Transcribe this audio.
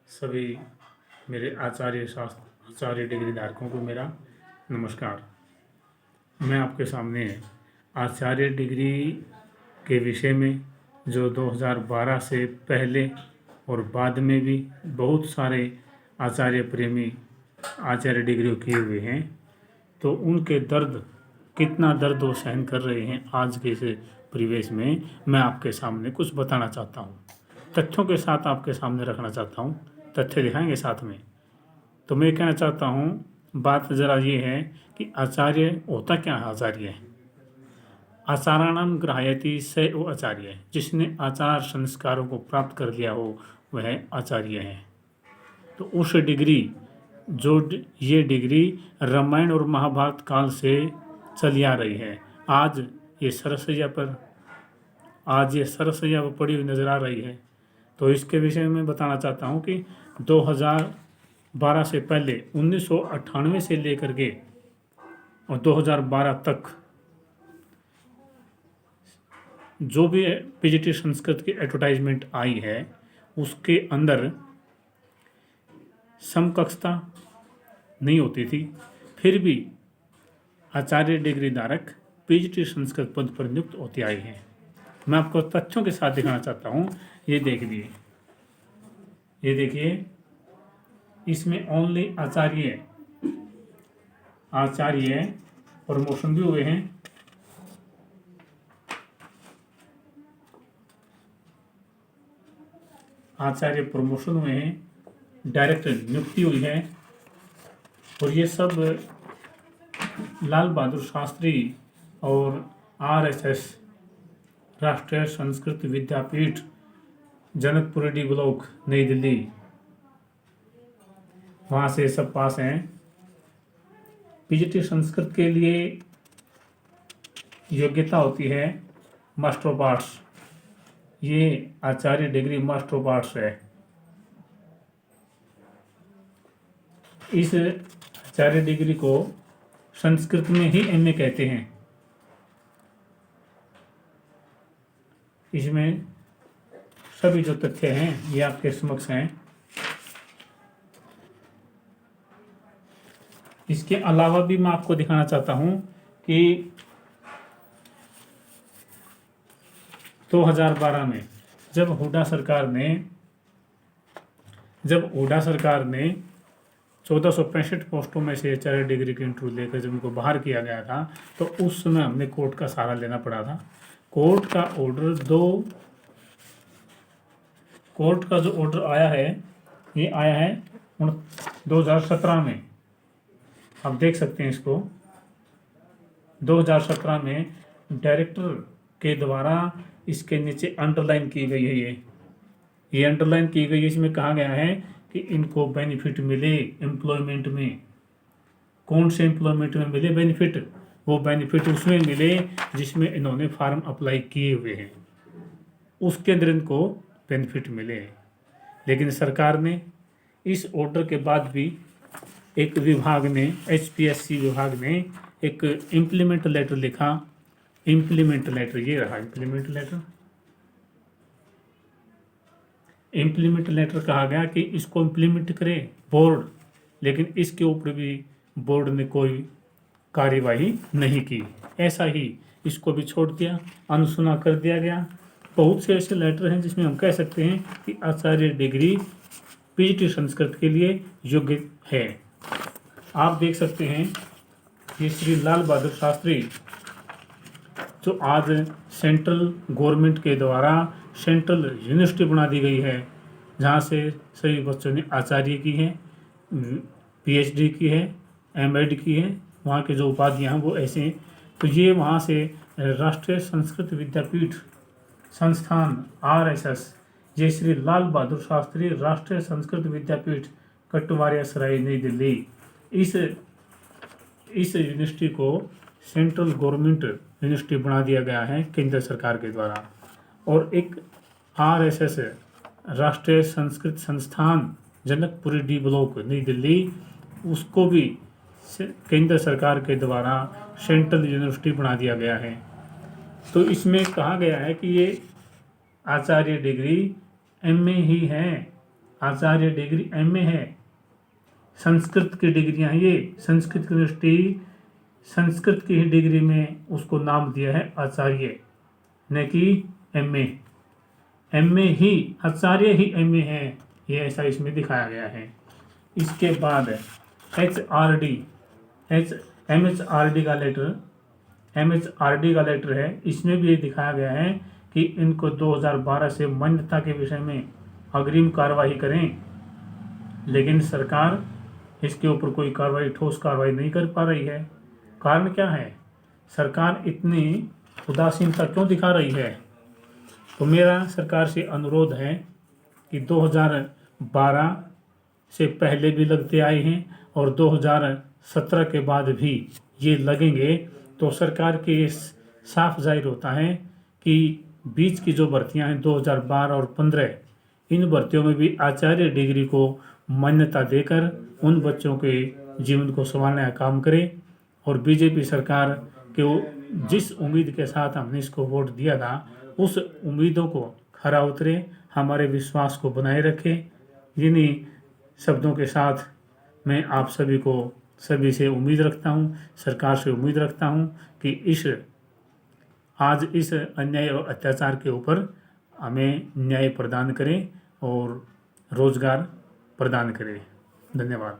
सभी मेरे आचार्य डिग्री धारकों को मेरा नमस्कार। मैं आपके सामने आचार्य डिग्री के विषय में जो 2012 से पहले और बाद में भी बहुत सारे आचार्य प्रेमी आचार्य डिग्री किए हुए हैं, तो उनके कितना दर्द वो सहन कर रहे हैं आज के इस परिवेश में मैं आपके सामने कुछ बताना चाहता हूँ। तथ्यों के साथ आपके सामने रखना चाहता हूँ। तथ्य दिखाएंगे साथ में। तो मैं कहना चाहता हूँ, बात ज़रा ये है कि आचार्य होता क्या है। आचार्य आचाराणाम ग्रहायति स वो आचार्य है। जिसने आचार संस्कारों को प्राप्त कर लिया हो वह आचार्य है। तो उस डिग्री ये डिग्री रामायण और महाभारत काल से चली आ रही है। आज ये सरसैया पर पड़ी हुई नज़र आ रही है। तो इसके विषय में बताना चाहता हूँ कि 2012 से पहले 1998 से लेकर के और 2012 तक जो भी पीजीटी संस्कृत की एडवर्टाइजमेंट आई है उसके अंदर समकक्षता नहीं होती थी। फिर भी आचार्य डिग्री धारक पीजीटी संस्कृत पद पर नियुक्त होते आए हैं। मैं आपको तथ्यों के साथ दिखाना चाहता हूँ। ये देखिए, इसमें ओनली आचार्य प्रमोशन भी हुए हैं। आचार्य प्रमोशन हुए हैं, डायरेक्ट नियुक्ति हुई है। और ये सब लाल बहादुर शास्त्री और आरएसएस राष्ट्रीय संस्कृत विद्यापीठ जनकपुर डी ब्लॉक नई दिल्ली, वहाँ से सब पास हैं। पीजीटी संस्कृत के लिए योग्यता होती है मास्टर ऑफ आर्ट्स। ये आचार्य डिग्री मास्टर ऑफ आर्ट्स है। इस आचार्य डिग्री को संस्कृत में ही एमए कहते हैं। इसमें सभी जो तथ्य हैं ये आपके समक्ष हैं। इसके अलावा भी मैं आपको दिखाना चाहता हूं कि 2012 में जब हुड्डा सरकार ने 1465 पोस्टों में से आचार्य डिग्री की इंटरव्यू लेकर जब उनको बाहर किया गया था, तो उस समय हमने कोर्ट का सहारा लेना पड़ा था। कोर्ट का जो ऑर्डर आया है, ये आया है 2017 में। आप देख सकते हैं इसको। 2017 में डायरेक्टर के द्वारा इसके नीचे अंडरलाइन की गई है। ये अंडरलाइन की गई है। इसमें कहा गया है कि इनको बेनिफिट मिले एम्प्लॉयमेंट में। कौन से एम्प्लॉयमेंट में मिले बेनिफिट? वो बेनिफिट उसमें मिले जिसमें इन्होंने फार्म अप्लाई किए हुए हैं, उसके अंदर इनको बेनिफिट मिले। लेकिन सरकार ने इस ऑर्डर के बाद भी एक विभाग ने, HPSC विभाग ने एक इम्प्लीमेंट लेटर लिखा। इम्प्लीमेंट लेटर ये रहा। इम्प्लीमेंट लेटर कहा गया कि इसको इम्प्लीमेंट करे बोर्ड, लेकिन इसके ऊपर भी बोर्ड ने कोई कार्यवाही नहीं की। ऐसा ही इसको भी छोड़ दिया, अनसुना कर दिया गया। बहुत से ऐसे लेटर हैं जिसमें हम कह सकते हैं कि आचार्य डिग्री पीजीटी संस्कृत के लिए योग्य है। आप देख सकते हैं ये श्री लाल बहादुर शास्त्री, जो आज सेंट्रल गवर्नमेंट के द्वारा सेंट्रल यूनिवर्सिटी बना दी गई है, जहाँ से सभी बच्चों ने आचार्य की है, PhD की है, MEd की है। वहाँ के जो उपाधियाँ हैं वो ऐसे हैं। तो ये वहाँ से राष्ट्रीय संस्कृत विद्यापीठ संस्थान RSS, ये श्री लाल बहादुर शास्त्री राष्ट्रीय संस्कृत विद्यापीठ कटवारिया सराय नई दिल्ली, इस यूनिवर्सिटी को सेंट्रल गवर्नमेंट यूनिवर्सिटी बना दिया गया है केंद्र सरकार के द्वारा। और एक RSS राष्ट्रीय संस्कृत संस्थान जनकपुरी डी ब्लॉक नई दिल्ली, उसको भी केंद्र सरकार के द्वारा सेंट्रल यूनिवर्सिटी बना दिया गया है। तो इसमें कहा गया है कि ये आचार्य डिग्री MA ही है। आचार्य डिग्री एमए है, संस्कृत की डिग्रियां हैं ये, संस्कृत यूनिवर्सिटी संस्कृत की ही डिग्री में उसको नाम दिया है आचार्य, न कि एमए। एमए ही आचार्य ही एमए है, ये ऐसा इसमें दिखाया गया है। इसके बाद एचआरडी एमएचआरडी का लेटर, एमएचआरडी का लेटर है, इसमें भी ये दिखाया गया है कि इनको 2012 से मान्यता के विषय में अग्रिम कार्रवाई करें, लेकिन सरकार इसके ऊपर कोई कार्रवाई, ठोस कार्रवाई नहीं कर पा रही है। कारण क्या है? सरकार इतनी उदासीनता क्यों दिखा रही है? तो मेरा सरकार से अनुरोध है कि 2012 से पहले भी लगते आए हैं और 2017 के बाद भी ये लगेंगे, तो सरकार के ये साफ जाहिर होता है कि बीच की जो भर्तियां हैं 2012 और 15, इन भर्तियों में भी आचार्य डिग्री को मान्यता देकर उन बच्चों के जीवन को संभालने का काम करे। और बीजेपी सरकार के जिस उम्मीद के साथ हमने इसको वोट दिया था, उस उम्मीदों को खरा उतरे, हमारे विश्वास को बनाए रखे। इन्हीं शब्दों के साथ मैं आप सभी से उम्मीद रखता हूँ, सरकार से उम्मीद रखता हूँ कि आज इस अन्याय और अत्याचार के ऊपर हमें न्याय प्रदान करें और रोजगार प्रदान करें। धन्यवाद।